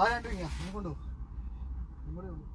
ആരാണ്ടിരിക്കുക നീ കൊണ്ടു ഇവിടെ ഉണ്ട്.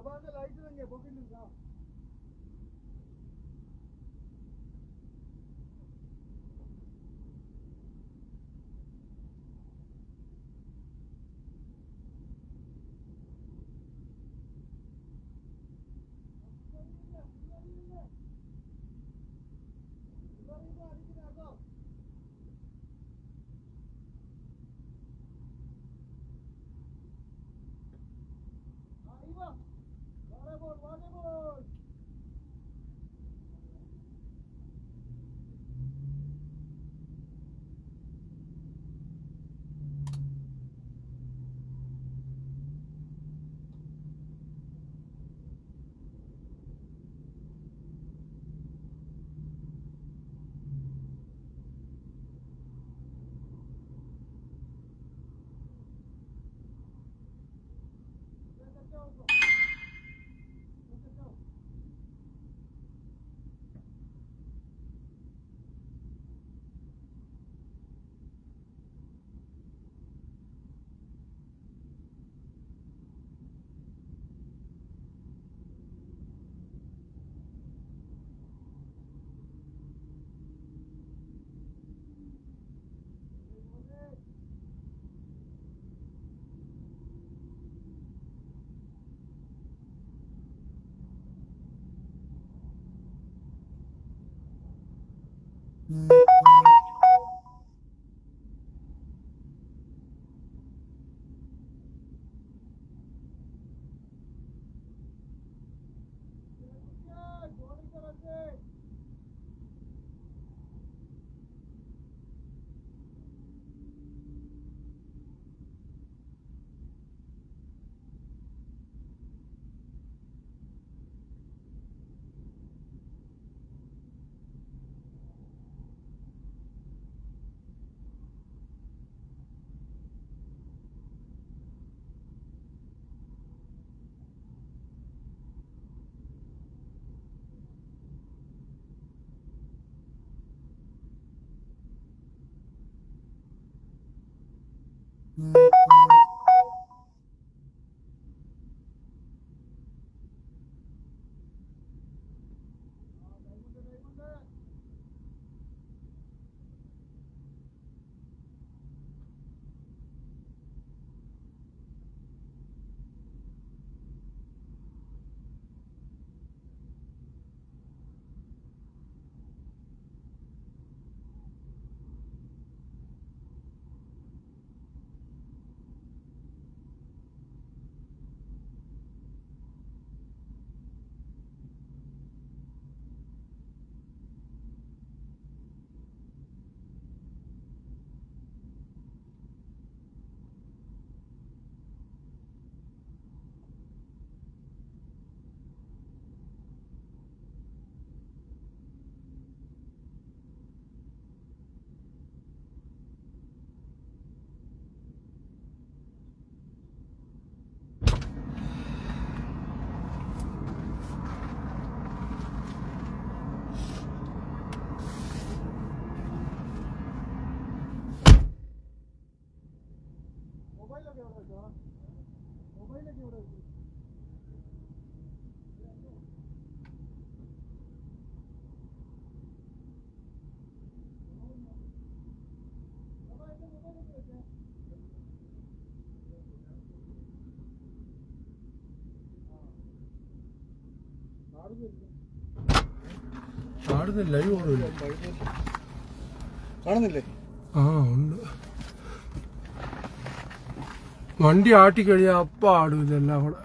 ലൈറ്റ് തന്നെ പൊക്കില്ല. ആടുന്നില്ല, ലൈവ് ഓടുന്നില്ല. കാണുന്നില്ലേ? ആ ഉണ്ട്. വണ്ടി ആട്ടിക്കഴിഞ്ഞാൽ അപ്പം ആടും ഇതെല്ലാം കൂടെ.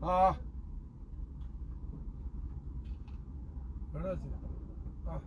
Ah. Where is it? Ah.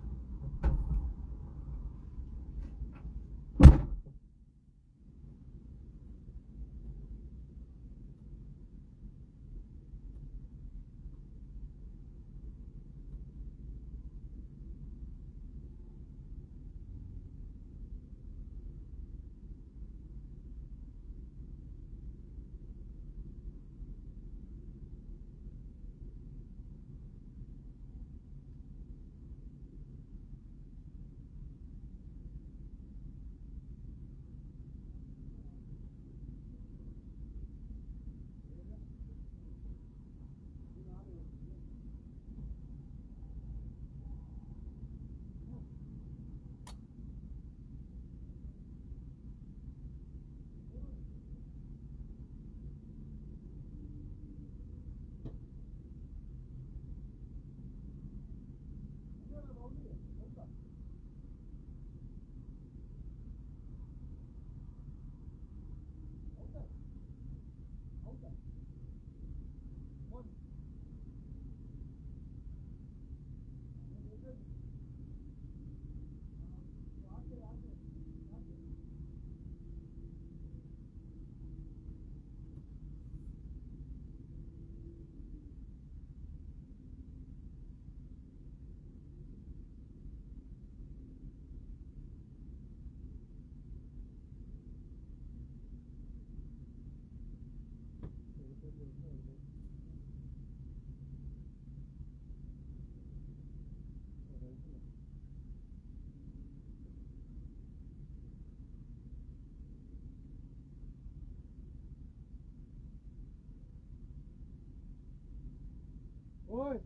Oi,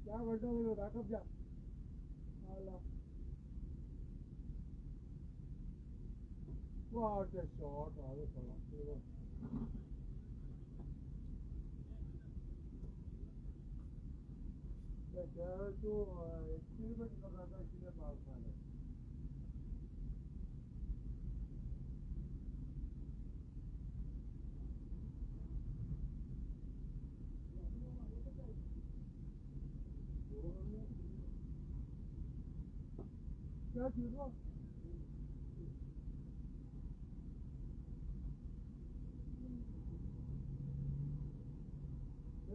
क्या करते हो बैकअप जा वाला what a shot आगे पड़ा तो एक्सपेरिमेंट कर रहा था इसलिए पास था क्या चीज हो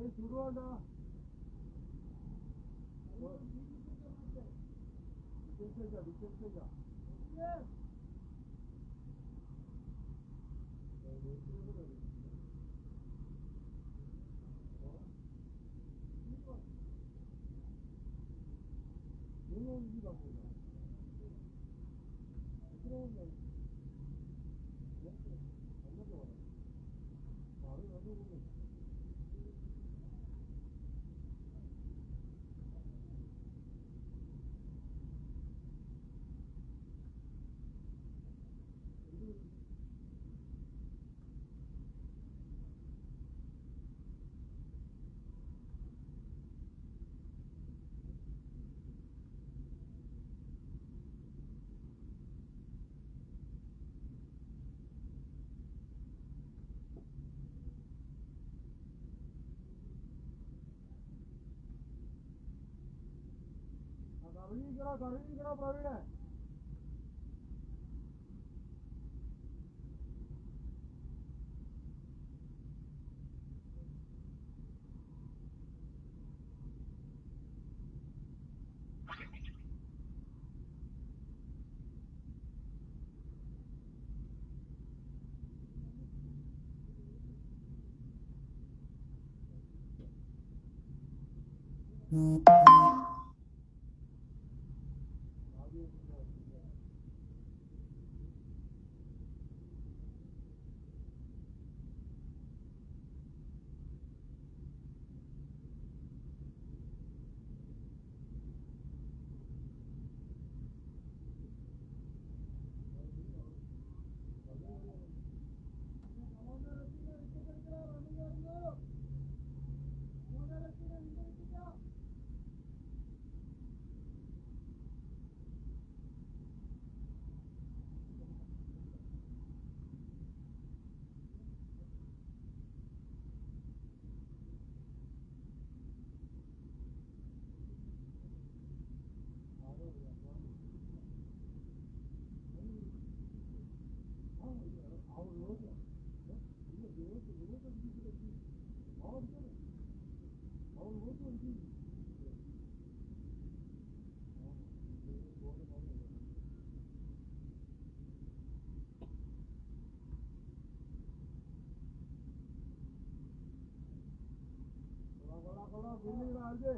शुरू हो ना विकेट से जा करो प्रवीण बिल्डिंग राजे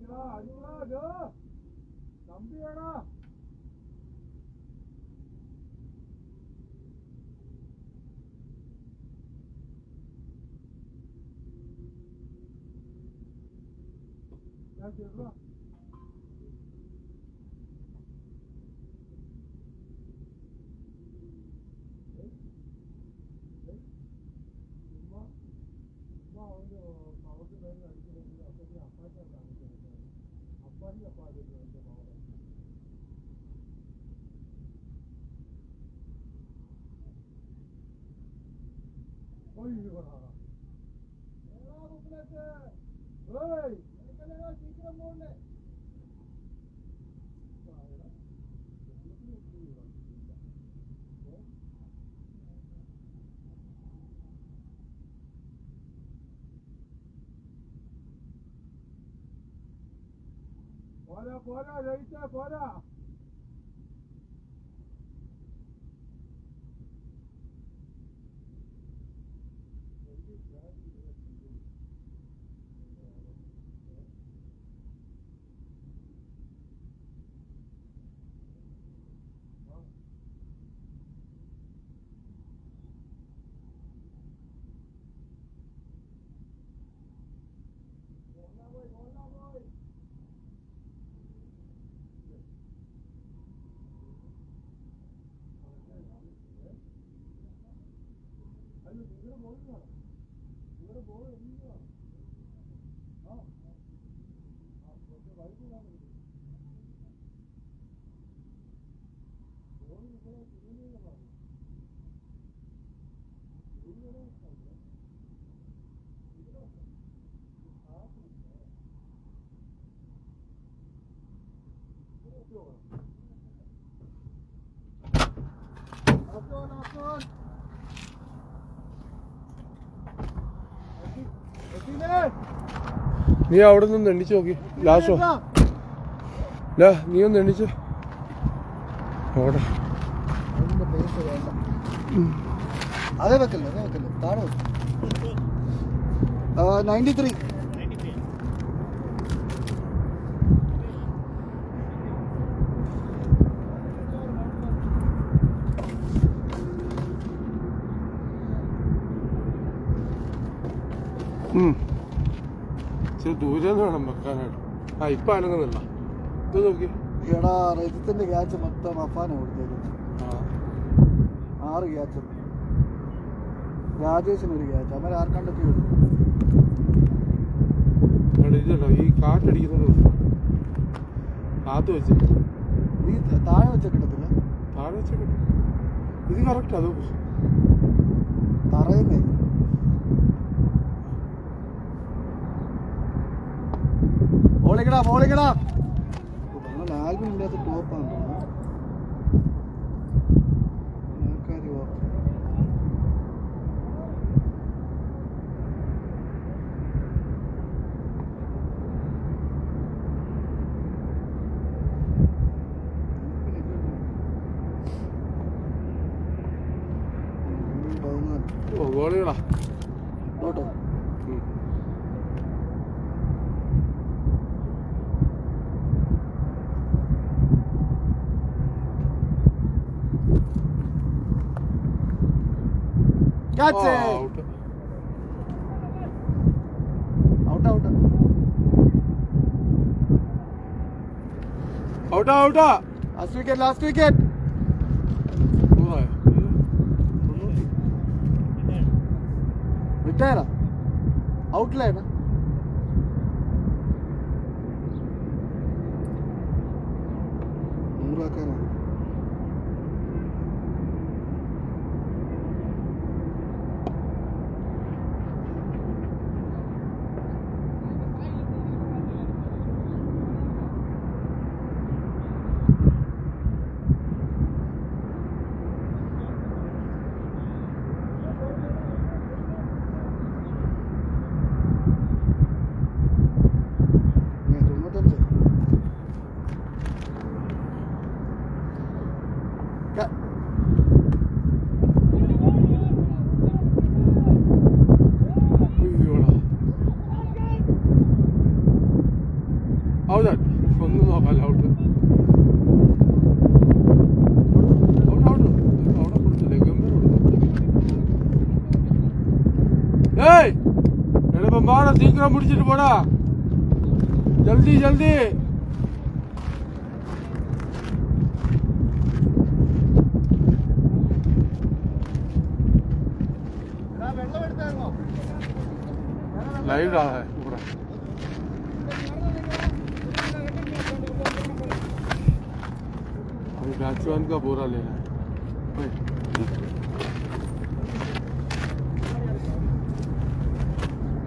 അടിക്കടാ അടിക്കടാ ജോ കമ്പിയാടാ ഞാൻ ചെറുതാ അവൻ്റെ അവർക്ക് പേര് അടിക്കണമെങ്കിൽ അപ്പൻ്റെ അപ്പാറ്റാണ് കാണിക്കുന്നത് അപ്പാൻ്റെ അപ്പാടില്ല എൻ്റെ മകളെ സീക്കിരം പോകണ്ടേ പോരാ പോരാ ജയിച്ച പോരാ നിങ്ങളുടെ ബോളിങ്ങാണ് നിങ്ങളുടെ ബോൾ എന്താണ് ആ കുറച്ച് വൈകിട്ടാണ് ബോൾ നിങ്ങളെ തിരുവനന്തപുരമാണ് നീ അവിടെ നിന്ന് എണ്ണിച്ച് നോക്കി ലാസ്റ്റോ നീ ഒന്ന് എണ്ണിച്ച് അവിടെ അതേ വെക്കല്ലേ താഴെ 93 ഇച്ചിരി ദൂരെ നിന്ന് വേണം വെക്കാനായിട്ട് ഇപ്പം അനങ്ങുന്നില്ല ഇത് നോക്കി എടാ രജിത്തിന്റെ ക്യാച്ച് മൊത്തം അഫാനാണ് കൊടുത്തേക്കുന്നത് 6 ക്യാച്ച് രാജേഷിനൊരു ക്യാച്ച് അവരെ ആർക്കണ്ടൊക്കെ ഇതല്ലോ ഈ കാറ്റടിക്കുന്നത് കാത്ത് വെച്ചിട്ട് നീ താഴെ വെച്ച കിട്ടത്തില്ല താഴെ വെച്ച ഇത് കറക്റ്റ് അത് പറയുന്നേ ബോളിങ്ങടാ ആൽബിൻ്റെ അകത്ത് ടോപ്പാണ് ആൾക്കാർ ഗോളികളാ auto Catch it! Out! Last wicket! Retire? Outline? ஏய் எனக்கு மாற சீக்கிரம் முடிச்சிட்டு போடா. ஜல்தி ஜல்தி. लाइव रहा है पूरा. अभी बैट्समैन का बोरा लेना है.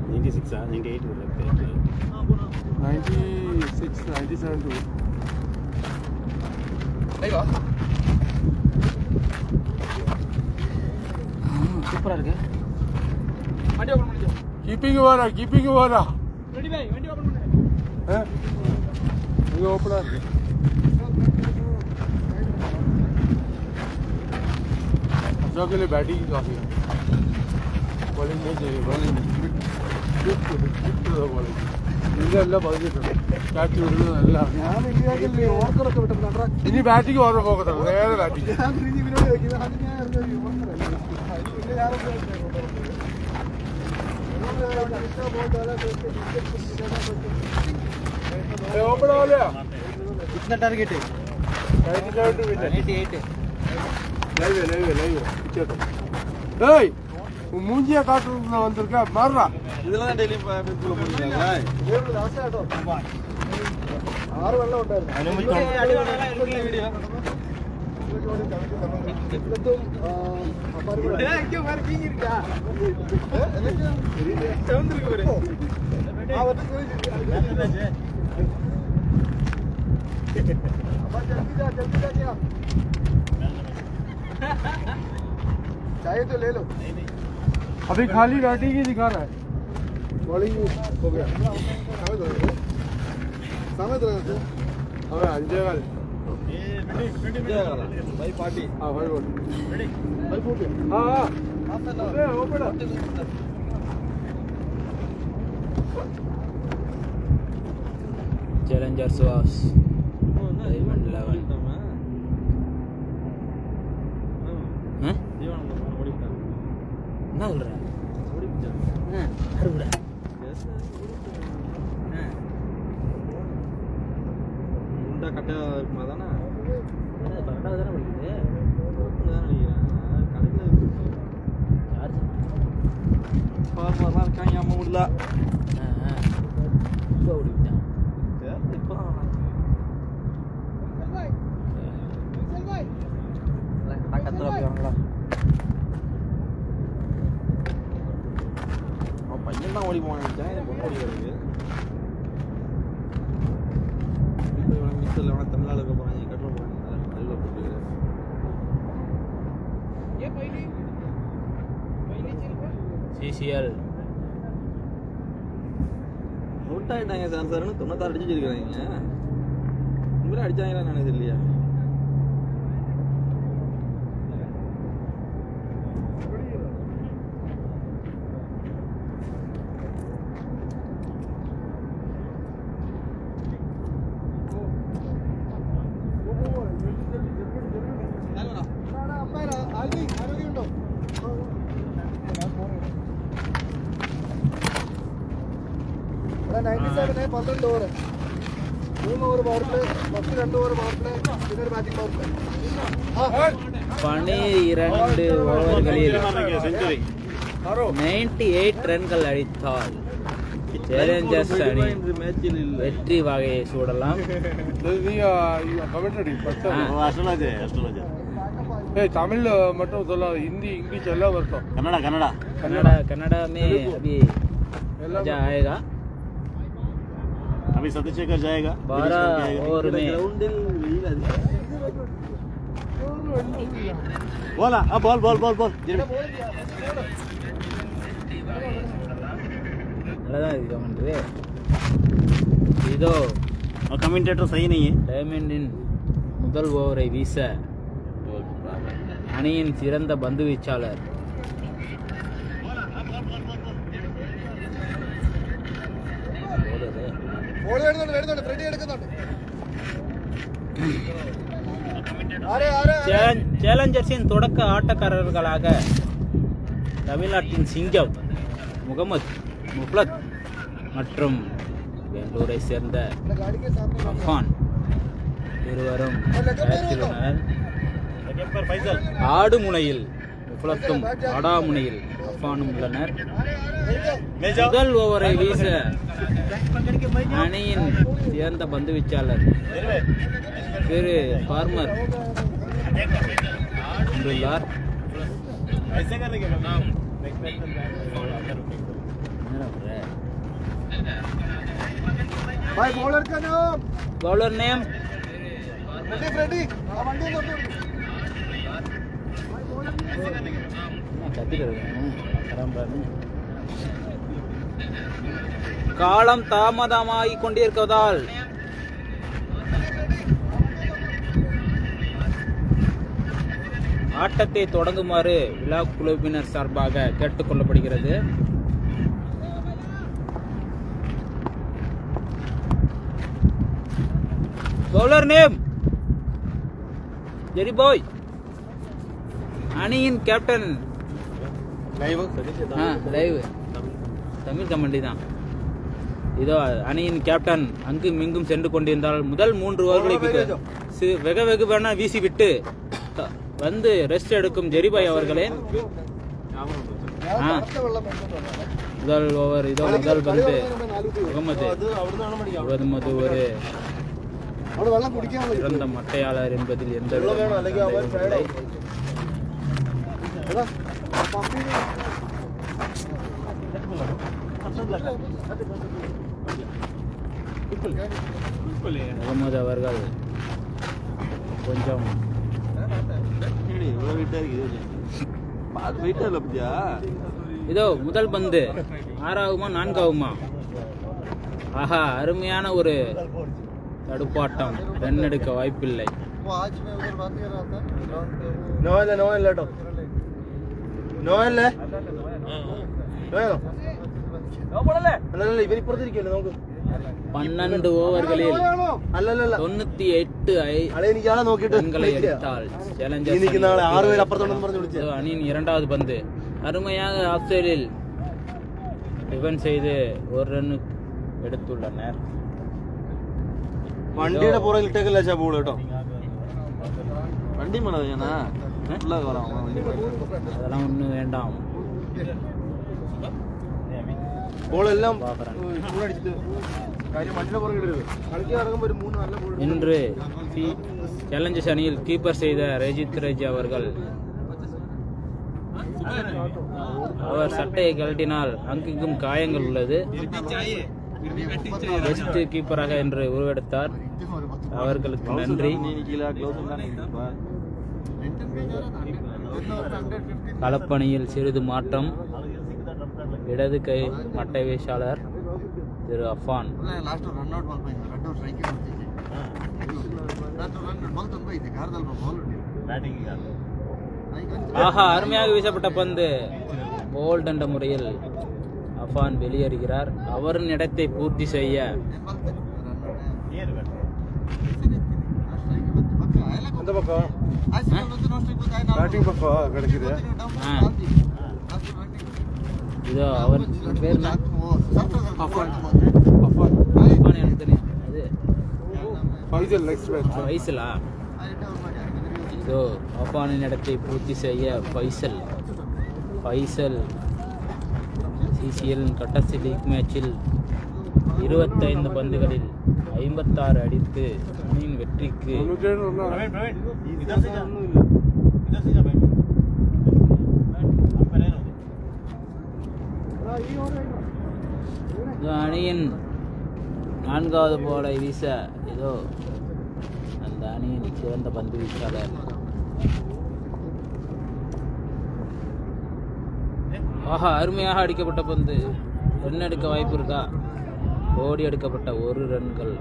96 98 would like that. 96, 97 to. சூப்பரா இருக்கு. வண்டி ஓபன் பண்ணிடு. कीपिंग वाला. ரெடி பை வண்டி ஓபன் பண்ணு. ये ओपनर है. अच्छा के लिए बैटिंग काफी है. बॉलिंग नहीं चाहिए. बॉलिंग बॉलिंग ഇതെല്ലാം പതിഞ്ഞിട്ടുണ്ട്. ക്യാച്ച് വിടുന്നതല്ല. ഞാൻ ഇന്ത്യയിൽ ഓർക്കറൊക്കെ വിട്ടിട്ടുണ്ടാ. ഇനി ബാറ്റിംഗ് ഓർമ്മ പോകത്തുള്ളൂ. നേരെ ബാറ്റിംഗ്. ഞാൻ ഇതിനോട് ചോദിക്കുന്നത് അത് ഞാൻ ओपन हो गया. कितना टारगेट है? 97 to win. 98 लाइव ஏய் உன் மூஞ்சிய காட்டுறதுக்கு வந்திருக்க மாறா. இதெல்லாம் தான் டெய்லி பெட்ரோல் போடுறீங்களா? ഏഴ് ലാസ്റ്റ് ആട്ടോ. 6 വെള്ളം ഉണ്ടായിരുന്നു. அடிவானலாம் இருக்குல வீடியோ. ഇതൊന്നും അപ്പാർക്കുള്ള இங்க பாரு பீங்க இருக்கா? சவுந்திருக்கு பாரு. ആ വന്ന് ചോദിച്ചു. അപ്പാ ജल्दी जा क्या? चाय तो ले लो. अभी खाली बैटिंग ही दिखा रहा है. बॉलिंग हो गया. समय तो अबे अंजेगल. भाई पार्टी. हां भाई बोल. रेडी? भाई फूट गया. हां हाफ एन अबे ओपन. चैलेंजर्स वास डायमंड 11 हैं என்ன சொல்ற அறுபடா முண்டா கட்ட இருக்குமா தானே? கரெக்டாக தானே படிக்குது கணக்கில் சார்ஜ் ஃபார்மர்லாம் இருக்காங்க அம்மா முடியல. இப்போ ஓடிவிட்டான் இப்போ கத்துறா போயிடங்களா? அவன் பையன் தான் ஓடி போவான்னு நினைச்சேன். பொண்ணு ஓடி வருது. இப்போ இவனை மிஸ்டரில் வேணா தமிழ்நாடு இருக்க போகிறாங்க. கட்டுற போகிறாங்க. அறிவில் போட்டு CCL அவுட் ஆகிட்டாங்க சார். 96 அடிச்சு வச்சிருக்காங்க. உங்களே அடிச்சாங்களா நினைச்சது இல்லையா? ഇവിടെ 97 12 over 3 over power play first 2 over power play പിന്നെ ഒരു ബാറ്റിംഗ് പവർ പ്ലേ 12 ஓவர்களில் 98 ரன்கள் அடித்தால் சேலஞ்சர்ஸ் அணி மேட்சில் வெற்றி வகையை சூடலாம். கமெண்டரி அஸ்ட்ராலஜி ஏய் தமிழ் மட்டும் சொல்லாத. हिंदी इंग्लिश எல்லாம் வரட்டும். कनाडा में अभी मजा आएगा. अभी सत्यशेखर जाएगा 12 ओवर में बोला अब बॉल நல்லதான் இது கமெண்ட்ரி. இதோ कमेंटेटर सही नहीं है. டைமண்டின் முதல் ஓவரை வீச அணியின் சிறந்த பந்து வீச்சாளர் ബോൾ എടുക്കുന്നുണ്ട് ഫ്രെഡി എടുക്കുന്നുണ്ട്. ആരെ சேலஞ்சர்ஸின் தொடக்க ஆட்டக்காரர்களாக தமிழ்நாட்டின் சிங்கம் முகமது முஃப்லத் மற்றும் பெங்களூரை சேர்ந்த இந்த गाड़ी के सामने அஃபான் இருவரும் களத்திலுள்ளனர். ஆடு முனையில் முஃப்லத்தும் ஆடாமுனையில் அஃபானும் உள்ளனர். முதல் ஓவரை வீச அணியின் சிறந்த பந்து வீச்சாளர் திரு ஃபார்மர் வந்துள்ளார். भाई बॉलर का नाम बॉलर नेम फ्रेडी वंडी को காலம் தாமதமாகிக் கொண்டிருப்பதால் ஆட்டத்தை தொடங்குமாறு விழா குழுவினர் சார்பாக கேட்டுக்கொள்ளப்படுகிறது. பவுலர் நேம் ஜெரி பாய். அணியின் கேப்டன் லைவ் தமிழ் கமெண்டி தான். இதோ அணியின் கேப்டன் அங்கும் இங்கும் சென்று கொண்டிருந்தால் முதல் 3 ஓவர்களை வெகுவென வீசிவிட்டு வந்து ரெஸ்ட் எடுக்கும் ஜெரிபாய் அவர்களே. முதல் ஓவர் இதோ முதல் பந்து முகமது ஒரு சிறந்த மட்டையாளர் என்பதில் எந்த இல்லை. முகமது அவர்கள் கொஞ்சம் இதோ முதல் பந்து 6ஆகுமா 4ஆகுமா? ஆஹா, அருமையான ஒரு தடுப்பாட்டம். ரன் எடுக்க வாய்ப்பில்லை. பன்னெண்டு ஓவர்களில் 98 ரன்களை எடுத்தால் அணியின் 2வது பந்து அருமையாக ஆஃப் சைடில் டிஃபென்ஸ் செய்து 1 ரன் எடுத்துள்ளனர். വണ്ടിയുടെ പുറകിൽ ഇട്ടേക്കല്ല ചാ ബോൾ കേട്ടോ. വണ്ടി அதெல்லாம் ஒன்றும் வேண்டாம். ബോളെല്ലാം இன்று சேலஞ்சர்ஸ் அணியில் கீப்பர் செய்த ரஜித் ரஜ் அவர்கள் அவர் சட்டையை கழட்டினால் அங்கிங்கும் காயங்கள் உள்ளது. பெஸ்ட் கீப்பராக என்று உருவெடுத்தார். அவர்களுக்கு நன்றி. களப்பணியில் சிறிது மாற்றம். இடது கை மட்டை வீச்சாளர் திரு அஃபான். ஆஹா, அருமையாக வீசப்பட்ட பந்து போல்ட் என்ற முறையில் அஃபான் வெளியேறுகிறார். அவரின் இடத்தை பூர்த்தி செய்ய இதோ அவர் பேர் எனக்கு தெரியும். அது ஃபைசலா? இதோ அஃபானின் இடத்தை பூர்த்தி செய்ய ஃபைசல் சிசிஎல் கடைசி லீக் மேட்சில் 25 பந்துகளில் 56 அடித்து அணியின் வெற்றிக்கு அணியின் 4வது போலை வீச ஏதோ அந்த அணியின் சிறந்த பந்து வீச்சாளர் ஆஹா, அருமையாக அடிக்கப்பட்ட பந்து. ரன் எடுக்க வாய்ப்பு இருக்கா? ஓடி எடுக்கப்பட்ட 1 ரன்கள்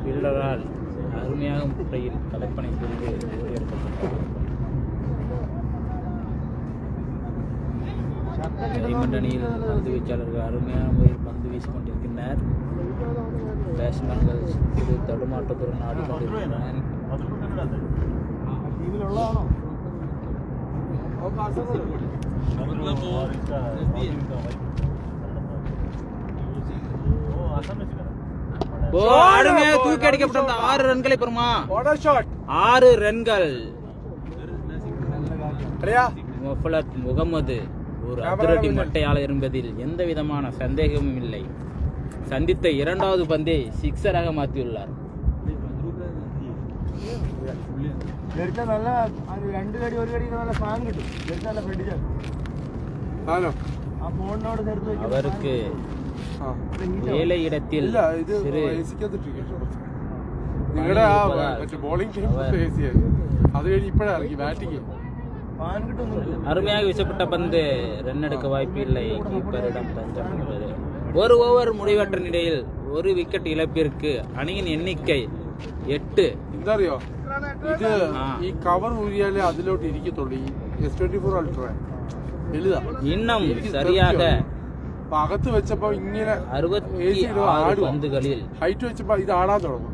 ஃபீல்டரால் அருமையாக முறையில் கலைப்பனை செய்து ஓடி எடுக்கப்பட்டது. டைமண்ட் அணியில் பந்து வீச்சாளர்கள் அருமையான முறையில் பந்து வீசிக் கொண்டிருக்கின்றனர். பேட்ஸ்மேன்கள் சிறு தடுமாற்றத்துடன் ஆடிக்கொண்டிருக்கின்றனர். ஓ அருமையாக தூக்கி அடிக்கப்பட்ட அந்த 6 ரன்களை பெறுமா? What a shot. 6 ரன்கள். அடையா முஃபலத் முகமது ஒரு அதிரடி மட்டையாளர் என்பதில் எந்த விதமான சந்தேகமும் இல்லை. சந்தித்த 2வது பந்தை சிக்ஸராக மாற்றியுள்ளார். നല്ല 2 കടി 1 കടി നല്ല ഫാൻ കിട്ടും. നല്ല ഫ്രണ്ടിച്ചാൽ ആണോ ആ ഫോണിനോട് ചേർത്ത് വെക്കും. அவருக்கு ஏழை இடத்தில் ഇല്ല ഇത് சிறு നിങ്ങളുടെ ആ മറ്റേ ബോളിംഗ് ടീം അത് കഴിഞ്ഞ് ഇപ്പഴാ ഇറങ്ങി ബാറ്റിങ്. ഫാൻ കിട്ടുന്നുണ്ട്. அருமையாக வீசப்பட்ட பந்து ரன் எடுக்க வாய்ப்பு இல்லை. கீப்பரிடம் தஞ்சம் உள்ளது. ஒரு ஓவர் முடிவற்ற நிலையில் 1 விக்கெட் இழப்பிற்கு அணியின் எண்ணிக்கை 8. എന്താ അറിയോ ഇത് ഈ കവർ ഊരിയാലേ അതിലോട്ട് ഇരിക്കത്തുള്ളൂ. ഈ S24 അൾട്രാ വലുതാ. இன்னும் சரியாக അപ്പൊ അകത്ത് വെച്ചപ്പോ ഇങ്ങനെ 66 പന്തുകളിൽ ഹൈറ്റ് വെച്ചപ്പോ ഇത് ആടാൻ തുടങ്ങും.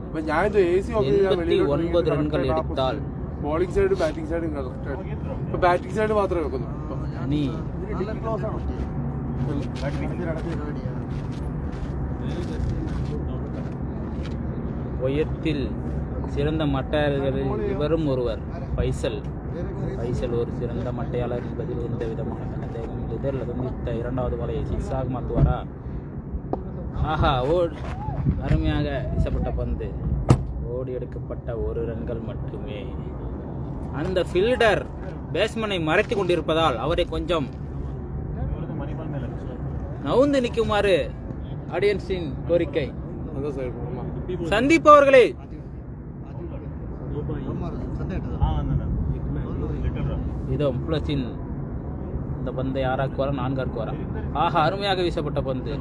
അപ്പൊ ഞാൻ ഇത് AC ഓഫ് 89 റൺകൾ എടുത്താൽ ബോളിംഗ് സൈഡ് ബാറ്റിംഗ് സൈഡും കറക്റ്റ് ആണ്. ഇപ്പൊ ബാറ്റിംഗ് സൈഡ് മാത്രമേ വെക്കുന്നു. அணி உயரத்தில் சிறந்த மட்டையாளர்களில் இவரும் ஒருவர். ஃபைசல் ஒரு சிறந்த மட்டையாளர் என்பதில் எந்த விதமான சந்தேகமும் இல்லை. இதில் சந்தித்த 2வது வலையை சிக்ஸாக மாற்றுவாரா? ஆஹா அருமையாக வீசப்பட்ட பந்து ஓடி எடுக்கப்பட்ட 1 ரன்கள் மட்டுமே. அந்த ஃபீல்டர் பேட்ஸ்மேனை மறைத்து கொண்டிருப்பதால் அவரை கொஞ்சம் நவுந்து நிற்குமாறு ஆடியன்ஸின் கோரிக்கை. சந்திப்பவர்களே இதோ முஃப்லஸின் இந்த பந்தை 6ஆக்குவாரா 4ஆக்குவாரா? ஆஹா அருமையாக வீசப்பட்ட பந்து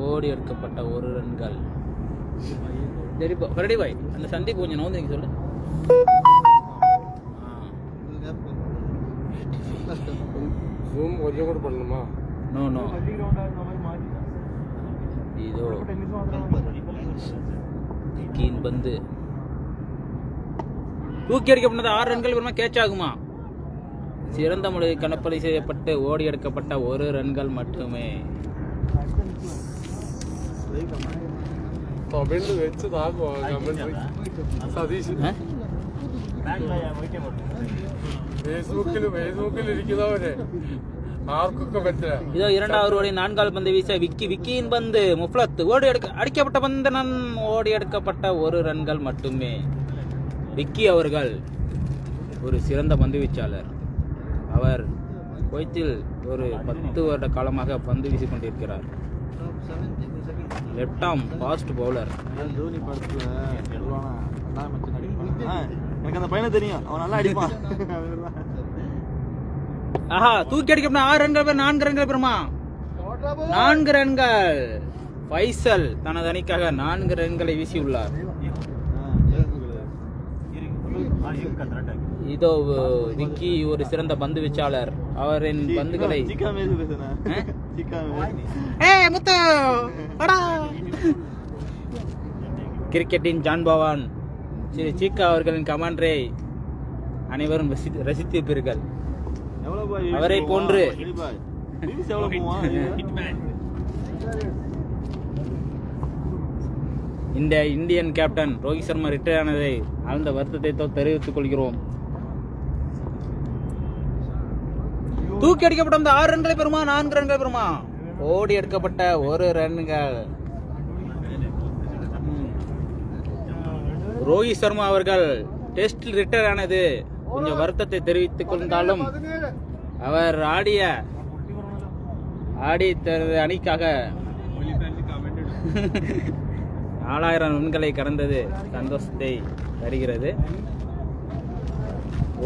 ஓடி எடுக்கப்பட்ட 1 ரன்கள். சரி ரெடி பாய் அந்த சந்தீப் கொஞ்சம் நவுந்து நீங்க சொல்லு. கொஞ்சம் கூட பண்ணணுமா? நோ இதோ கீன் பந்து தூக்கி அடிக்கப்பட்டது 6 ரன்கள் வருமா? கேட்ச் ஆகுமா? சிறந்த முறையில் கணப்பலை செய்யப்பட்டு ஓடி எடுக்கப்பட்ட 1 ரன்கள் மட்டுமே. കമന്റ് വെച്ചതാകുമോ? സതീഷ് ഫേസ്ബുക്കിൽ ഇരിക്കുന്നവരെ ആർക്കൊക്കെ പറ്റില്ല. இதோ 2வது ஓடி 4ஆவது பந்து வீச விக்கியின் பந்து முஃப்லத் அடிக்கப்பட்ட பந்து ஓடி எடுக்கப்பட்ட 1 ரன்கள் மட்டுமே. விக்கி அவர்கள் ஒரு சிறந்த பந்து வீச்சாளர். அவர் குவைத்தில் ஒரு 10 வருட காலமாக பந்து வீசிக் கொண்டிருக்கிறார். Left arm fast bowler. Dhoni படத்துல எனக்கு அந்த பையனை தெரியும், அவன் நல்லா அடிப்பான். ஆஹா தூக்கி அடிக்கப்பட்ட 6 ரன்கள் 4 ரன்கள் பெறுமா? 4 ரன்கள். ஃபைசல் தனது அணிக்காக 4 ரன்களை வீசியுள்ளார். இதோ விக்கி ஒரு சிறந்த பந்து வீச்சாளர். அவரின் பந்துகளை கிரிக்கெட்டின் ஜான்பவான் ஸ்ரீ சீக்கா அவர்களின் கமாண்டரை அனைவரும் ரசித்திருப்பீர்கள். அவரை போன்று இந்த Indian captain Rohit Sharma retire ஆனதை ஆழ்ந்த வருத்தத்தை தெரிவித்துக் கொள்கிறோம். தூக்கி அடிக்கப்பட்ட 6 ரன்களை பெறுமா? 4 ரன்களை பெறுமா? ஓடி எடுக்கப்பட்ட 1 ரன்கள். ரோஹித் சர்மா அவர்கள் டெஸ்டில் ரிட்டையர் ஆனது கொஞ்சம் வருத்தத்தை தெரிவித்துக் கொண்டாலும் அவர் ஆடிய அணிக்காக 4000 ரன்களை கடந்தது சந்தோஷத்தை தருகிறது.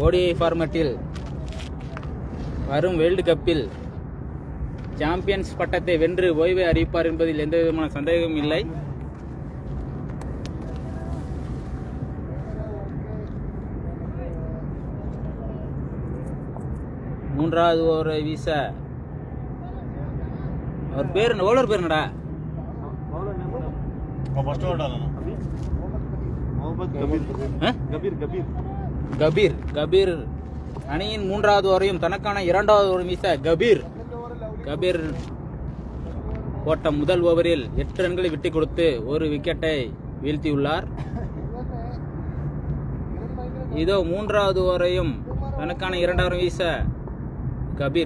ஓடிஐ ஃபார்மேட்டில் வரும் வேர்ல்டு கப்பில் சாம்பியன்ஸ் பட்டத்தை வென்று ஓய்வை அறிவிப்பார் என்பதில் எந்த விதமான சந்தேகமும் இல்லை. மூன்றாவது ஓவரை வீச அவர் பேர் ஓவர் பேர் என்னடா? கபீர் அணியின் 3வது ஓவரையும் தனக்கான 2வது ஓவரும் வீச கபீர் போட்ட முதல் ஓவரில் 8 ரன்களை விட்டு கொடுத்து ஒரு விக்கெட்டை வீழ்த்தியுள்ளார். இதோ 3வது ஓவரையும் தனக்கான 2வது ஓவரும் வீச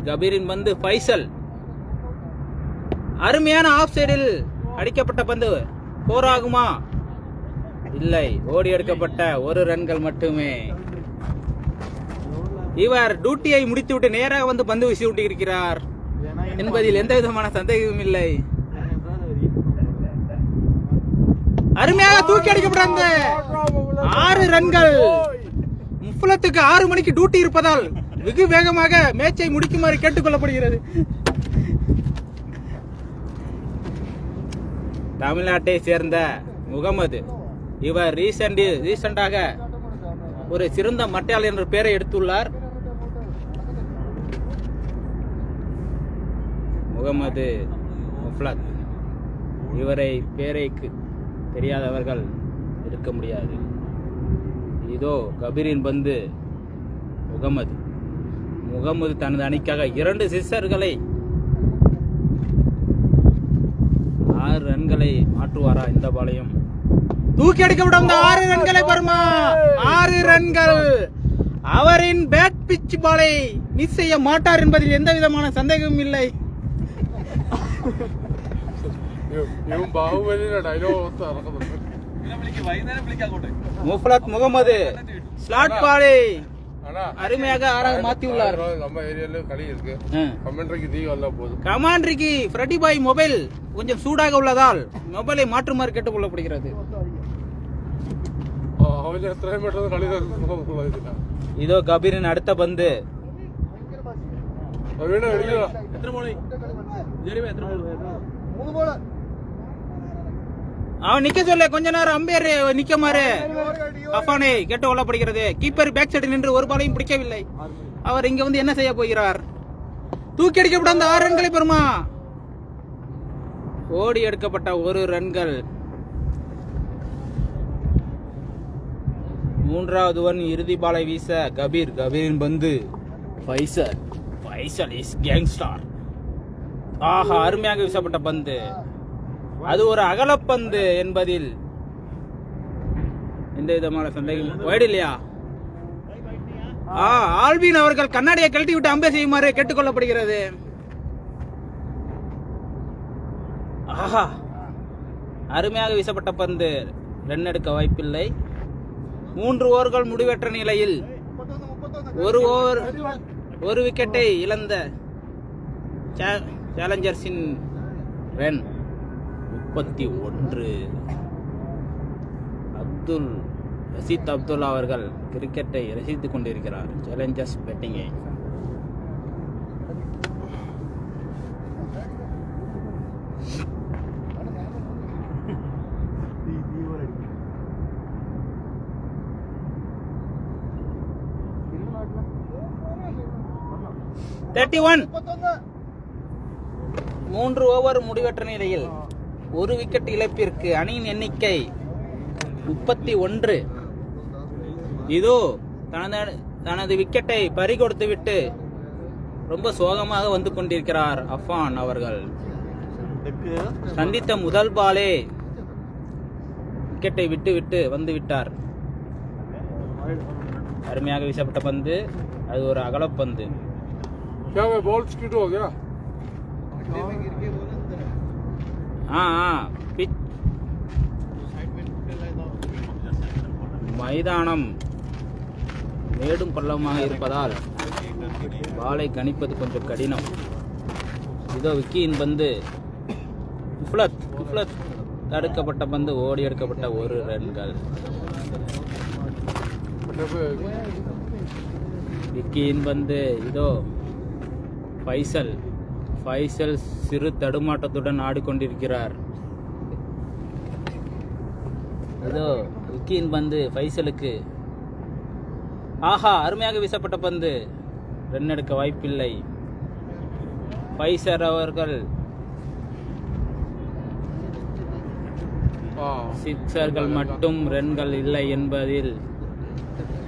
கபீரின் பந்து ஃபைசல் அருமையான ஆஃப் சைடில் அடிக்கப்பட்ட பந்து போராகுமா? இல்லை, ஓடி எடுக்கப்பட்ட 1 ரன்கள் மட்டுமே. இவர் டியூட்டியை முடித்துவிட்டு நேராக வந்து பந்து வீசி விட்டிருக்கிறார் என்பதில் எந்த விதமான சந்தேகமும் இல்லை. அருமையாக தூக்கி அடிக்கப்பட்ட 6 ரன்கள். முஃபலத்துக்கு 6 மணிக்கு டியூட்டி இருப்பதால் வெகு வேகமாக மேட்சை முடிக்குமாறு கேட்டுக்கொள்ளப்படுகிறது. தமிழ்நாட்டை சேர்ந்த முகமது, இவர் ரீசெண்டாக ஒரு சிறந்த மட்டையாளர் என்ற பெயரை எடுத்துள்ளார். முகமது முஃபலத், இவரை பேரைக்கு தெரியாதவர்கள் இருக்க முடியாது. இதோ கபீரின் பந்து முகமது தனது அணிக்காக 2 சிக்ஸர்களை 6 ரன்களை மாற்றுவாரா இந்த பாளையம்? தூக்கி அடிக்கப்படும் 6 ரன்களை பெறுமா? 6 ரன்கள். அவரின் பேட் பிட்ச் பாலை மிஸ் செய்ய மாட்டார் என்பதில் எந்த விதமான சந்தேகமும் இல்லை. முஃபலத் முகமது ஸ்லாட் பாலை அருமையாக 6ஆக மாத்தியுள்ளார். நம்ம ஏரியால களி இருக்கு. கமெண்ட்ரிக்கு தீ வந்தா போதும். கமாண்ட்ரிக்கு ஃப்ரெடி பாய் மொபைல் கொஞ்சம் சூடாக உள்ளதால் மொபைலை மாற்றுமாறு கேட்டுக்கொள்ளப்படுகிறது. இதோ கபீரின் அடுத்த பந்து. அவன் நிக்க சொல்ல கொஞ்ச நேரம் அம்பையர் நிக்கமாறு அஃபானை கேட்டு கொள்ளப்படுகிறது. கீப்பர் பேக் சைடு நின்று ஒரு பாலையும் பிடிக்கவில்லை. அவர் இங்க வந்து என்ன செய்ய போகிறார்? தூக்கி அடிக்கப்பட்ட 6 ரன்களை பெறுமா? ஓடி எடுக்கப்பட்ட 1 ரன்கள். 3வது ஓவர் இறுதி பாலை வீச கபீரின் பந்து ஃபைசல் இஸ் கேங்ஸ்டார். ஆஹா, அருமையாக வீசப்பட்ட பந்து. அது ஒரு அகலப்பந்து என்பதில் எந்த விதமான சந்தேகம் வைடு இல்லையா? ஆல்வின் அவர்கள் கண்ணாடியை கழட்டி விட்டு அம்பையர் செய்யுமாறு கேட்டுக்கொள்ளப்படுகிறது. ஆஹா, அருமையாக வீசப்பட்ட பந்து. ரன் எடுக்க வாய்ப்பில்லை. 3 ஓவர்கள் முடிவற்ற நிலையில் 1 ஓவர் 1 விக்கெட்டை இழந்த சேலஞ்சர்ஸின் ரன் 31. ரஷீத் அப்துல்லா அவர்கள் கிரிக்கெட்டை ரசித்துக் கொண்டிருக்கிறார். சேலஞ்சர்ஸ் பேட்டிங்கை. மூன்று ஓவர் முடிவற்ற நிலையில் 1 விக்கெட் இழப்பிற்கு அணியின் எண்ணிக்கை 31. இதோ தனது விக்கெட்டை பறிகொடுத்து விட்டு ரொம்ப சோகமாக வந்து கொண்டிருக்கிறார் அஃபான் அவர்கள். சந்தித்த முதல் பாலே விக்கெட்டை விட்டு வந்து விட்டார். அருமையாக வீசப்பட்ட பந்து. அது ஒரு அகலப்பந்து. மைதானம் மேடும் பள்ளமாக இருப்பதால் பாலை கணிப்பது கொஞ்சம் கடினம். இதோ விக்கியின் பந்து. முஃபலத் தடுக்கப்பட்ட பந்து. ஓடி எடுக்கப்பட்ட 1 ரன்கள். விக்கியின் பந்து. இதோ ஃபைசல் சிறு தடுமாட்டத்துடன் ஆடிக்கொண்டிருக்கிறார். இதோ விக்கியின் பந்து ஃபைசலுக்கு. ஆஹா, அருமையாக வீசப்பட்ட பந்து. ரன் எடுக்க வாய்ப்பில்லை. ஃபைசர் அவர்கள் சிக்ஸர்கள் மட்டும் ரன்கள் இல்லை என்பதில்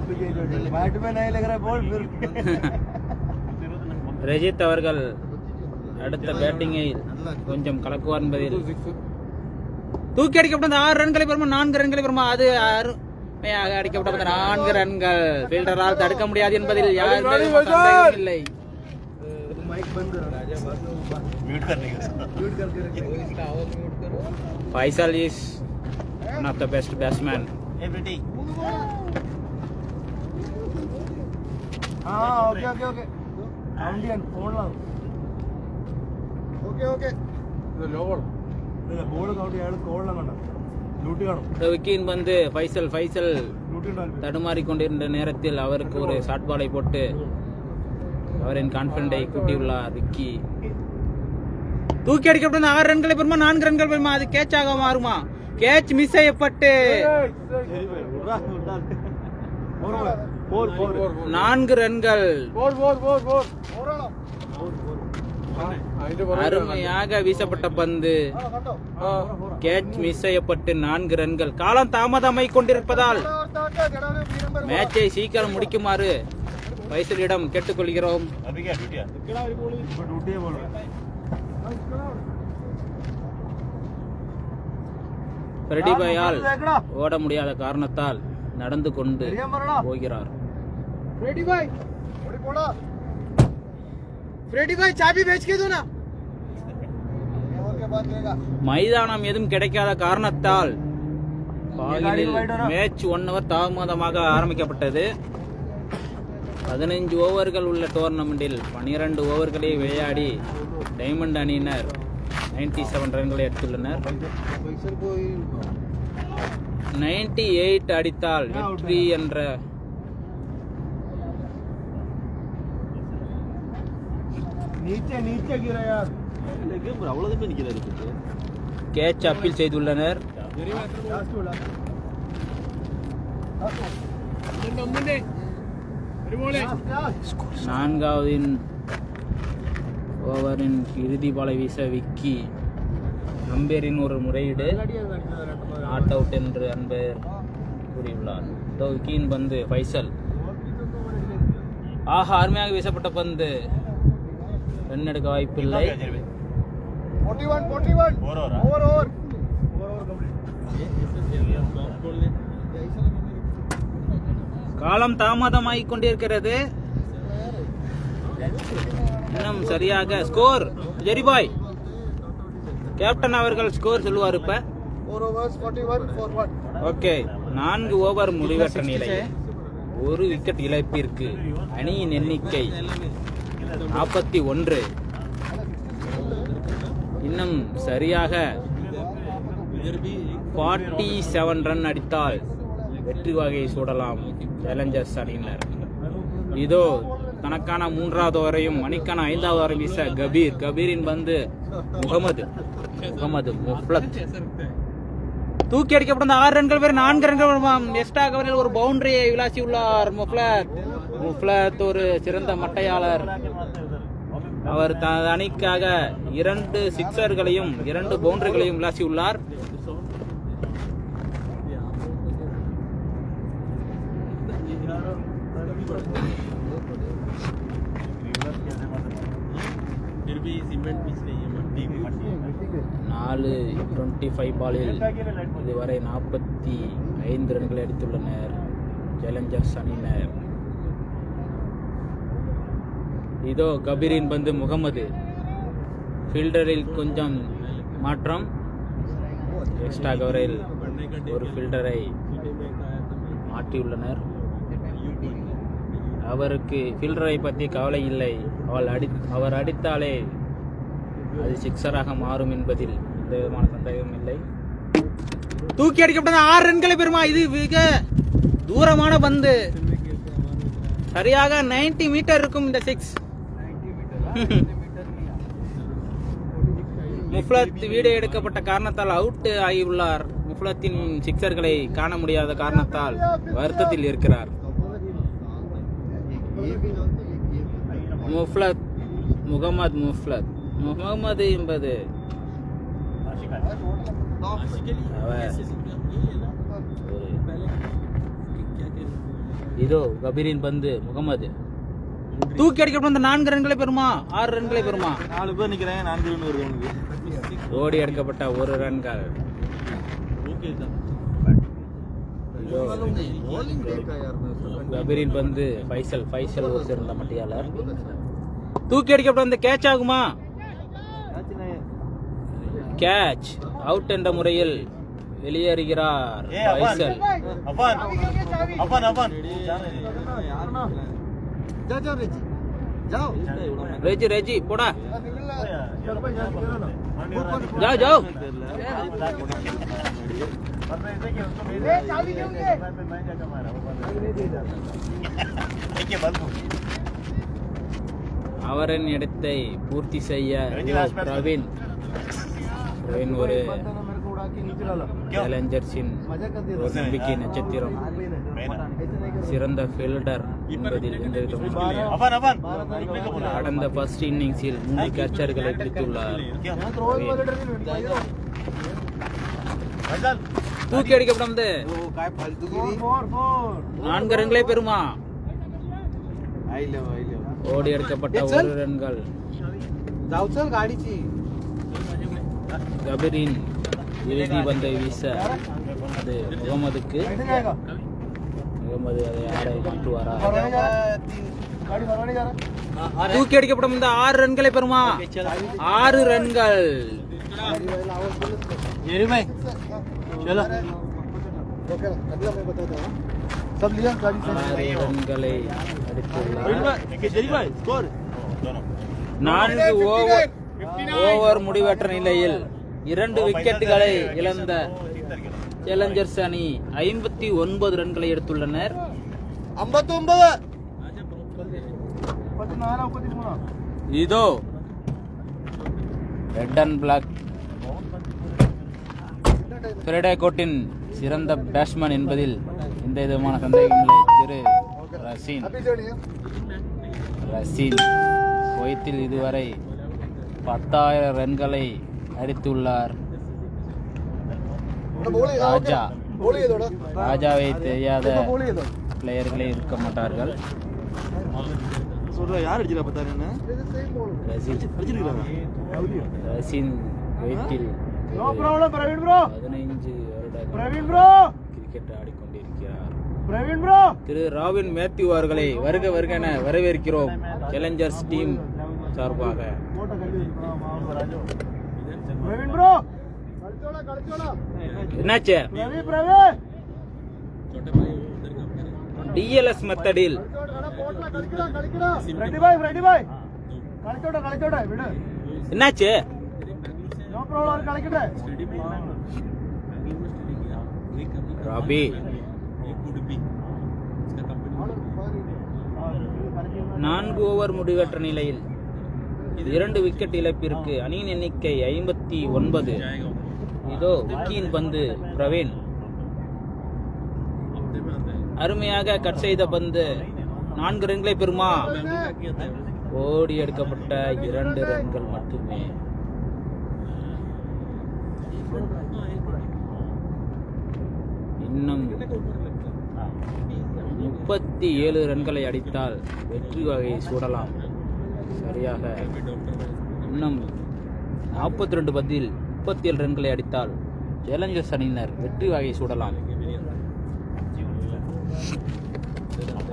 बैट में नहीं लग रहा बॉल फिर ரஜித் அவர்கள் அடுத்த பேட்டிங்கை கொஞ்சம் கலக்குவார் என்பதில் தூக்கி அடிக்கப்பட்ட 6 ரன்களை பெறுமா 4 ரன்களை பெறுமா அது அருமையாக அடிக்கப்பட்ட 4 ரன்கள் ஃபீல்டரால் தடுக்க முடியாது என்பதில் யாருமே சந்தேகம் இல்லை. Faisal is one of the best batsmen. हाँ okay okay okay Indian phone ला ओके ओके ഇത് ലോ ബോൾ ബോൾ കൗണ്ട് ചെയ്യാൻ കോൾ കണ്ട ലൂട്ടി കാണും இந்த விக்கியின் வந்து ஃபைசல் ലൂട്ടി ഉണ്ടാവില്ല தடுமாறிக் கொண்டிருந்த நேரத்தில் அவருக்கு ஒரு ஷார்ட் பாலை போட்டு அவரின் கான்பிடண்டை கூட்டியுள்ளார் விக்கி. தூக்கி அடிக்கப்பட்ட 6 ரன்களை பெறுமா 4 ரன்கள் பெறுமா அது கேட்சாக மாறுமா? கேட்ச் மிஸ் செய்யப்பட்டு 4 ரன்கள். அருமையாக வீசப்பட்ட பந்து கேட்ச் மிஸ் செய்யப்பட்டு 4 ரன்கள். காலம் தாமதமாய் கொண்டிருப்பதால் மேட்சை சீக்கிரம் முடிக்குமாறு ஃபைசலிடம் கேட்டுக்கொள்கிறோம். ஃப்ரெடி பாயால் ஓட முடியாத காரணத்தால் நடந்து கொண்டு போகிறார். மைதானம் எதுவும் கிடைக்காத காரணத்தால் மேட்ச் 1 hour தாமதமாக ஆரம்பிக்கப்பட்டது. 15 ஓவர்கள் உள்ள டோர்னமெண்டில் 12 ஓவர்களை விளையாடி டைமண்ட் அணியினர் 97 ரன்களை எடுத்துள்ளனர். 98 அடித்தால் வெற்றி என்ற கேட்ச் அப்பீல் செய்துள்ளனர். 4வது ஓவரின் இறுதி பாலை வீச விக்கி அம்பேரின் ஒரு முறையீடு நாட் அவுட் என்று அம்பேர் கூறியுள்ளார். விக்கியின் பந்து ஃபைசல் அருமையாக வீசப்பட்ட பந்து ரன் எடுக்க வாய்ப்பில்லை. காலம் தாமதமாகிக் கொண்டிருக்கிறது. இன்னும் சரியாக ஸ்கோர் ஜெரிபாய் கேப்டன் அவர்கள் ஸ்கோர் சொல்லுவார். இப்ப 4 overs 41 for 1. ஓகே 4 ஓவர் முடிவற்ற நிலை, 1 விக்கெட் இழப்பிற்கு அணியின் எண்ணிக்கை 41. இன்னும் சரியாக 47 ரன் அடித்தால் வெற்றி வகை சூடலாம் சேலஞ்சர்ஸ் அணியினர். இதோ தனக்கான 3வது ஓவரையும் அணிக்கான 5வது ஓவரையும் வீச கபீரின் பந்து முகமது முஃப்லத் தூக்கி அடிக்கப்பட்ட 6 ரன்கள் வேறு 4 ரன்கள் எக்ஸ்ட்ரா கவரில் ஒரு பவுண்டரியை விளாசியுள்ளார். முஃப்லத் ஒரு சிறந்த மட்டையாளர். அவர் தனது அணிக்காக 2 சிக்ஸர்களையும் 2 பவுண்டரிகளையும் விளாசியுள்ளார். நாலு 25 பாலில் இதுவரை 45 ரன்களை அடித்துள்ளனர் சேலஞ்சர்ஸ் அணியினர். இதோ கபீரின் பந்து முகமது. ஃபீல்டரில் கொஞ்சம் மாற்றம். எக்ஸ்ட்ரா கவரில் ஒரு ஃபீல்டரை மாற்றியுள்ளனர். அவருக்கு ஃபீல்டரை பற்றி கவலை இல்லை. அவர் அடித்தாலே அது சிக்ஸராக மாறும் என்பதில் எந்த விதமான சந்தேகமும் இல்லை. தூக்கி அடிக்கப்பட்ட 6 ரன்களை பெறுமா? இது மிக தூரமான பந்து. சரியாக 90 மீட்டர் இருக்கும் இந்த 6. முஃப்லத் வீடியோ எடுக்கப்பட்ட காரணத்தால் அவுட் ஆகியுள்ளார். முஃப்லத்தின் சிக்ஸர்களை காண முடியாத காரணத்தால் வருத்தத்தில் இருக்கிறார். முகமது என்பது அவர் இதோ கபீரின் பந்து முகமது தூக்கி அடிக்கப்பட்ட 4 ரன்களை பெறுமா 6 ரன்களை பெறுமா 4 பேர் நிக்கிறாங்க 4 ரன் வருது அவனுக்கு. ஓடி எடுக்கப்பட்ட 1 ரன்கள் இதோ கபீரின் பந்து ஃபைசல் ஒரு சிறந்த மட்டியாளர் தூக்கி அடிக்கப்பட்ட அந்த கேட்ச் ஆகுமா கேட்ச் அவுட் என்ற முறையில் வெளியேறுகிறார் ஃபைசல் ரெஜி போடா जाओ அவரின் இடத்தை பூர்த்தி செய்ய பிரவீன் ஒரு சேலஞ்சர்ஸின் நம்பிக்கை நட்சத்திரம் சிறந்த ஃபீல்டர் என்பதில் கடந்த ஃபர்ஸ்ட் இன்னிங்ஸில் 3 கேட்சர்களை பிடித்துள்ளார் தூக்கி அடிக்கப்பட்ட 4 ரன்களை பெறுமா ஓடி எடுக்கப்பட்ட 1 ரன்கள் கபீரின் இறுதி பந்தை வீச அது முகமது அதை ஆடை மாற்றுவாரா தூக்கி அடிக்கப்படும் இந்த 6 ரன்களை பெறுமா 6 ரன்கள் ரன்களை அடித்துள்ளார் 4 ஓவர் முடிவற்ற நிலையில் 2 விக்கெட்டுகளை இழந்த சேலஞ்சர்ஸ் அணி 59 ரன்களை எடுத்துள்ளனர் 59 இதோ ரெட் அண்ட் பிளாக் ஃப்ரைடே கோட்டின் சிறந்த பேட்ஸ்மேன் என்பதில் எந்த விதமான சந்தேகமில்லை திரு ரசீன் குவைத்தில் இதுவரை 10,000 ரன்களை அடித்துள்ளார் ராஜாவை தெரியாத பிளேயர்களே இருக்க மாட்டார்கள் ரசீன் குவைத்தில் 15 கிரிக்கெட் ஆடிக்கொண்டிருக்கிறார் திரு ராபின் மேத்யூ அவர்களை வருக என வரவேற்கிறோம் சேலஞ்சர்ஸ் டீம் சார்பாக என்னாச்சு டிஎல்எஸ் மெத்தடில் என்னாச்சு ராபி 4 ஓவர் முடிவற்ற நிலையில் 2 விக்கெட் இழப்பிற்கு அணியின் எண்ணிக்கை 59. இதோ விக்கியின் பந்து பிரவீன் அருமையாக கட் செய்த பந்து 4 ரன்களை பெறுமா ஓடி எடுக்கப்பட்ட 2 ரன்கள் மட்டுமே இன்னும் 37 ரன்களை அடித்தால் வெற்றி வகையை சூடலாம் சரியாக இன்னும் 42 பந்தில் 37 ரன்களை அடித்தால் சேலஞ்சர்ஸ் அணியினர் வெற்றி வகையை சூடலாம்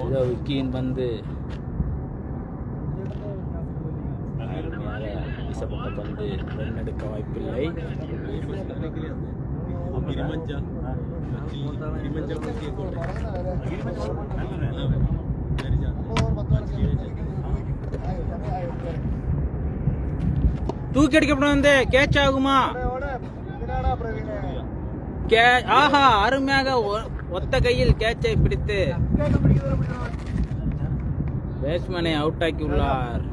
இதோ விக்கியின் பந்து வீசப்பட்ட பந்து ரன் எடுக்க வாய்ப்பில்லை தூக்கி அடிக்கப்படும் கேட்ச் ஆகுமா ஆஹா அருமையாக ஒத்த கையில் கேட்சை பிடித்து பேட்ஸ்மேனை அவுட் ஆக்கியுள்ளார்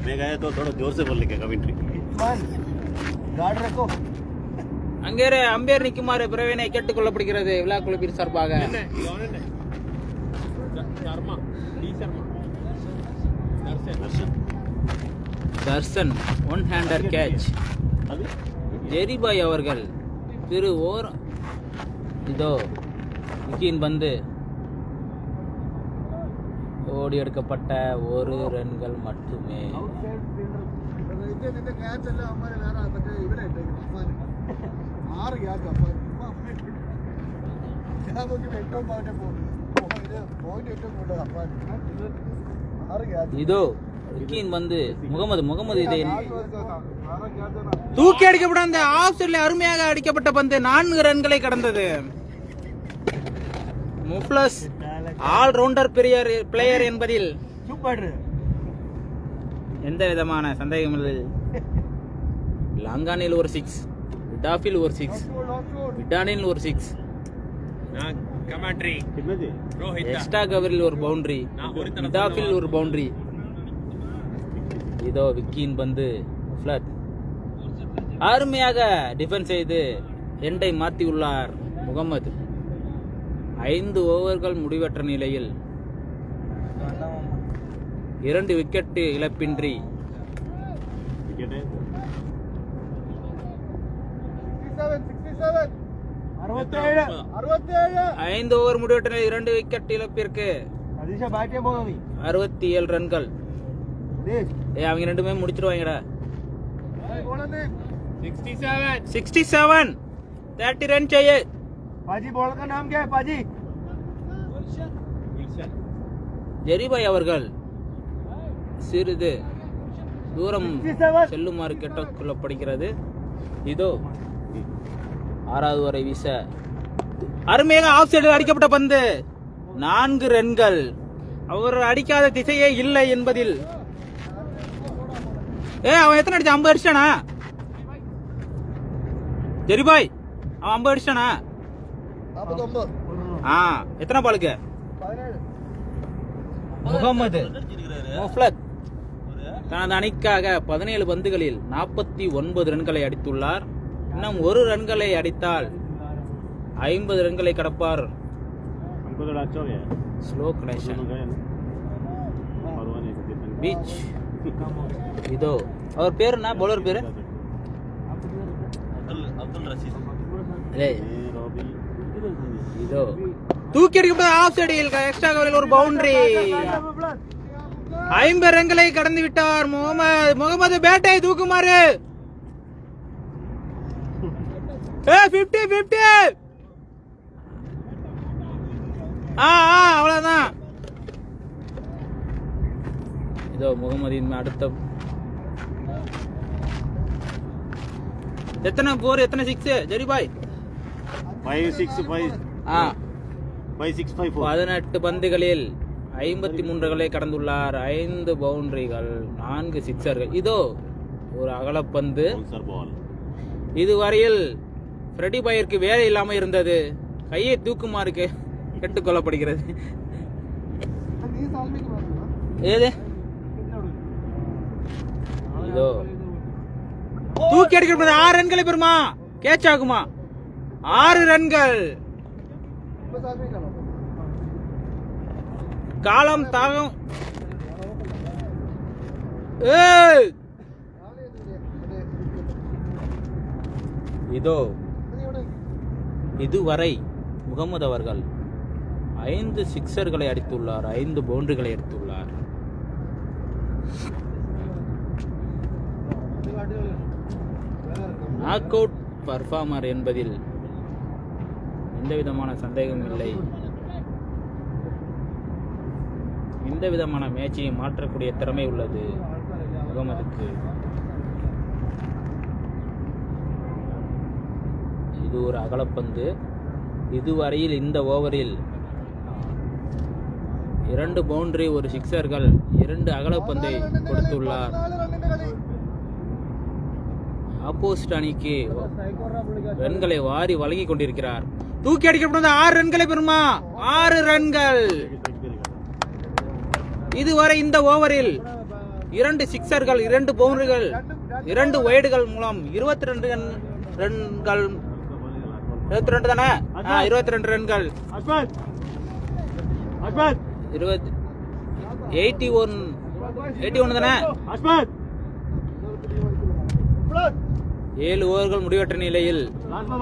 मैं गया तो थोड़ा जोर से बोलने का कमेंट्री गार्ड रखो அங்கே அம்பேர் நிக்குமாறு பிரவீனை கேட்டுக் கொள்ளப்படுகிறது விழா குழுப்பின் சார்பாக. Darshan one hander catch. ஜெரிபாய் அவர்கள் திரு ஓர் இதோ விக்கியின் பந்து ஓடி எடுக்கப்பட்ட 1 ரன்கள் மட்டுமே. ഇതിന്റെ ക്യാച്ച് എല്ലാം അമ്മാര് വേറെ മറ്റേ ഇവിടെ ഇട്ടേക്കും അമ്മാര് 6 ക്യാച്ച് അമ്മാര് ഞാൻ നോക്കി ഏറ്റവും പാട്ടെ പോയിന്റ് ഏറ്റവും കൂടുതൽ അമ്മാര് 6 ക്യാച്ച്. இதோ விக்கியின் பந்து முகமது இதை தூக்கி அடிக்கப்பட்ட அந்த ஆஃப் சைடில் அருமையாக அடிக்கப்பட்ட பந்து 4 ரன்களை கடந்தது. முஃப்ளஸ் ஆல் ரவுண்டர் பிளேயர் என்பதில் எந்த விதமான சந்தேகம் இல்லை. லாங்கானில் ஒரு 6, விடாஃபில் ஒரு 6, விடானில் ஒரு 6, எக்ஸ்ட்ரா கவரில் ஒரு பவுண்டரி, விடாஃபில் ஒரு பவுண்டரி. இதோ விக்கியின் பந்து ஃபிளட் அருமையாக டிஃபென்ஸ் செய்து எண்டை மாற்றியுள்ளார் முகமது. 5 ஓவர்கள் முடிவற்ற நிலையில் 2 விக்கெட் இழப்பின்றி 5 ஓவர் முடிவற்ற நிலையில் 2 விக்கெட் இழப்பிற்கு 67 ரன்கள். அவங்க 2 முடிச்சிருவாங்கடா. 67 30 रन चाहिए. पाजी बॉल का नाम क्या है पाजी? ஜெரிபாய் அவர்கள் சிறிது தூரம் செல்லுமாறு கேட்டுக் கொள்ளப்படுகிறது. இதோ 6வது வரை வீச அருமையாக ஆஃப் சைடு அடிக்கப்பட்ட பந்து 4 ரன்கள். அவர் அடிக்காத திசையே இல்லை என்பதில் அவன் எத்தனை அடிச்சான்? 50 அடிச்சானா ஜெரிபாய்? அவன் 50 அடிச்சானா? 49. எத்தனை பாலுக்கு? 17. முகமது முஃப்ளத் தனது அணிக்காக 17 பந்துகளில் 49 ரன்களை அடித்துள்ளார். இன்னும் 1 ரன்களை அடித்தால் 50 ரன்களை கடப்பார். Slow connection beach. இதோ அவர் பேர் என்ன? பவுலர் பேரு இதோ தூக்கி அடிக்கப்பட்ட ஆஃப் சைடில் எக்ஸ்ட்ரா கவரில் ஒரு பவுண்டரி. 50 ரன்களை கடந்து விட்டார் முகமது. பேட்டை தூக்குமாறு 50 அவ்வளவுதான். இதோ முகமதின் அடுத்த எத்தனை 4 எத்தனை 6 ஜெரிபாய்? 18 பந்துகளில் 53 ரன்களை கடந்துள்ளார். 5 பவுண்டரிகள், 4 சிக்ஸர்கள். இதோ ஒரு அகலப்பந்து. இதுவரையில் ஃப்ரெடி பாயிற்கு வேலை இல்லாமல் இருந்தது. கையை தூக்குமாறு கேட்டுக்கொள்ளப்படுகிறது. ஏது இதோ தூக்கி அடிக்கப்பட்டது 6 ரன்களை பெறுமா? கேட்ச் ஆகுமா? 6 ரன்கள். காலம் தாகம். இதோ இதுவரை முகமது அவர்கள் 5 சிக்ஸர்களை அடித்துள்ளார், 5 பவுண்டரிகளை அடித்துள்ளார். நாக் அவுட் பர்ஃபார்மர் என்பதில் எந்த விதமான சந்தேகமும் இல்லை. எந்த விதமான மேட்சையை மாற்றக்கூடிய திறமை உள்ளது முகமதுக்கு. இது ஒரு அகலப்பந்து. இதுவரையில் இந்த ஓவரில் 2 பவுண்டரி, 1 சிக்ஸர்கள், 2 அகலப்பந்தை கொடுத்துள்ளார். ஆப்போசிட் அணிக்கு ரன்களை வாரி வழங்கி கொண்டிருக்கிறார். தூக்கி அடிக்கப்பட்ட 6 ரன்களை பெறுமா? 6 ரன்கள். இதுவரை இந்த ஓவரில் 2 சிக்ஸர்கள், 2 பவுண்டரிகள், 2 வைடுகள் மூலம் 22 ரன்கள் 22 தானே? 22 ரன்கள். அஸ்மத் அஸ்மத் 81 தானே? அஸ்மத் 7 ஓவர்கள் முடிவற்ற நிலையில் லாஸ்ட்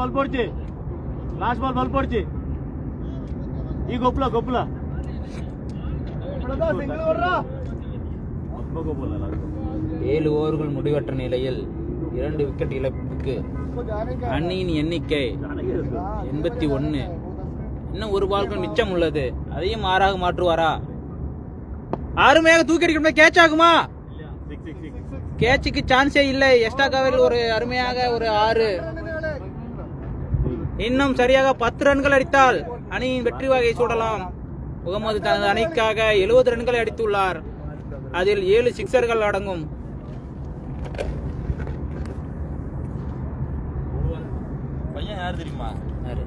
பால் போடுச்சு ಈ ಗೊಪ್ಪಲ 7 ஓவர்கள் முடிவற்ற நிலையில் 2 விக்கெட் இழப்புக்கு அணியின் எண்ணிக்கை 81. இன்னும் ஒரு பால்கள் மிச்சம் உள்ளது. அதையும் 6ஆக மாற்றுவாரா? அருமையாக தூக்கி அடிக்க கேட்ச் ஆகுமா? கேட்சுக்கு சான்ஸே இல்லை. எஸ்டாகாவில் ஒரு அருமையாக ஒரு 6. இன்னும் சரியாக 10 ரன்கள் அடித்தால் அணியின் வெற்றி வகை சூடலாம். முகமது தனது அணிக்காக 70 ரன்களை அடித்துள்ளார். அதில் 7 சிக்சர்கள் அடங்கும். பையன் யார் தெரியுமா? யாரு?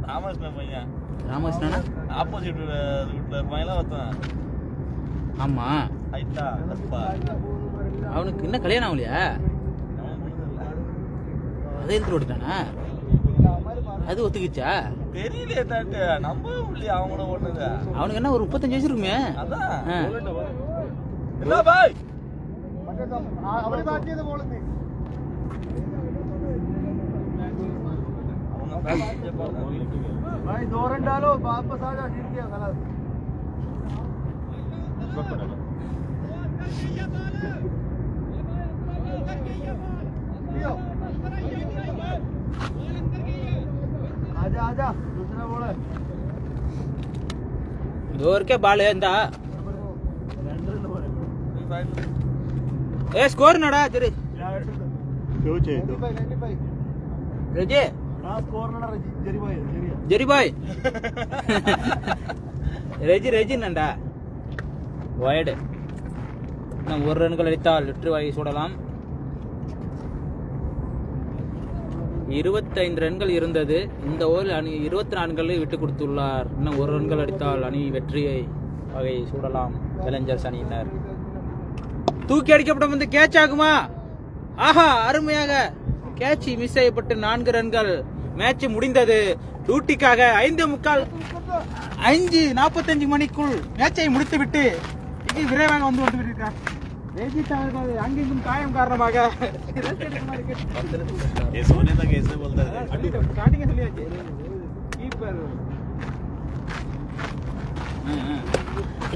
ராமகிருஷ்ணன் பையன். ராமகிருஷ்ணனா? ஆப்போசிட் வீட்டுல பையன்லாம் ஒருத்தன். ஆமா. ஹைட்டா கருப்பா. அவனுக்கு இன்னும் கல்யாணம் ஆகலையா? அதே எடுத்துட்டு ஓடிட்டானா? அது ஒத்துக்கிச்சா? தெரியலையே தாட்டு நம்ப முடியல. அவங்க கூட ஓடுனது. அவனுக்கு என்ன ஒரு 35 வயசு இருக்குமே. அதான் என்ன பாய் അവര് ബാറ്റ് ചെയ്ത് ബോളിങ് भाई 2 रन डालो वापस आ जा. जीत गया गलत. आजा आजा दूसरा बॉलर. ஓவர் கே பால் இருந்தா ஸ்கோர் நடா சரி. 95 ரஜி स्कोर नडा जरी भाई ஜெரிபாய் ரெஜி நண்டா வைடு. இன்னும் 1 ரன்கள் அடித்தால் வெற்றி வாகை சூடலாம். 25 ரன்கள் இருந்தது. இந்த ஓவரில் அணி 24 ரன்களை விட்டு கொடுத்துள்ளார். இன்னும் 1 ரன்கள் அடித்தால் அணி வெற்றியை வகை சூடலாம். சேலஞ்சர்ஸ் அணியினர் தூக்கி அடிக்கப்பட்ட வந்து கேட்ச் ஆகுமா? ஆஹா, அருமையாக கேட்ச் மிஸ் செய்யப்பட்டு 4 ரன்கள். மேட்ச் முடிந்தது. டியூட்டிக்காக 5:45 மணிக்குள் மேட்சை முடித்துவிட்டு இங்கே விரைவாக வந்து விட்டிருக்கார். அங்கெங்கும் காயம் காரணமாக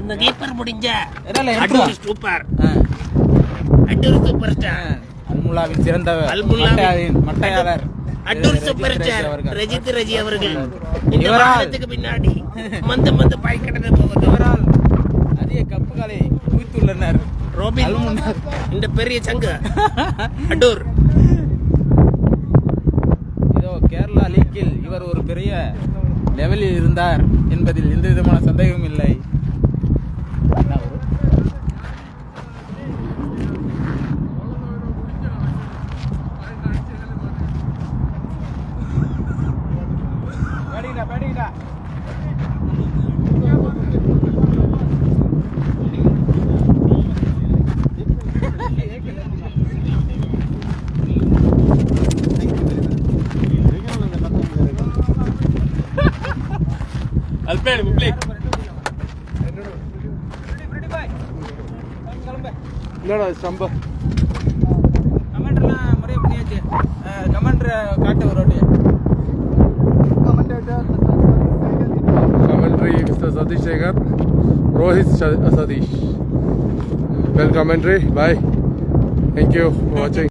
இந்த கீப்பர் முடிஞ்ச சூப்பர் சூப்பர் ஸ்டார் அல்முல்லாவின் சிறந்த மட்டையாளர் அட்டூர் சூப்பர் ஸ்டார் ரஜித் ரஜி அவர்கள் இந்த வாரத்துக்கு பின்னாடி மந்த பாய்க்கடந்து போகுது. இவரால் அதிக கப்புகளை குவித்துள்ளனர். ரோபின் இந்த பெரிய சங்கு அட்டூர். இதோ கேரளா லீக்கில் இவர் ஒரு பெரிய லெவலில் இருந்தார் என்பதில் எந்த விதமான சந்தேகமும் இல்லை. என்னடா ஸ்டம்பா கமெண்ட்லாம் முறையாக பண்ணியாச்சு. கமெண்ட் காட்டு ஒரு வாட்டி. commentary Mr. Satish Sekhar, Rohit Satish. Well commentary. Bye. Thank you for watching.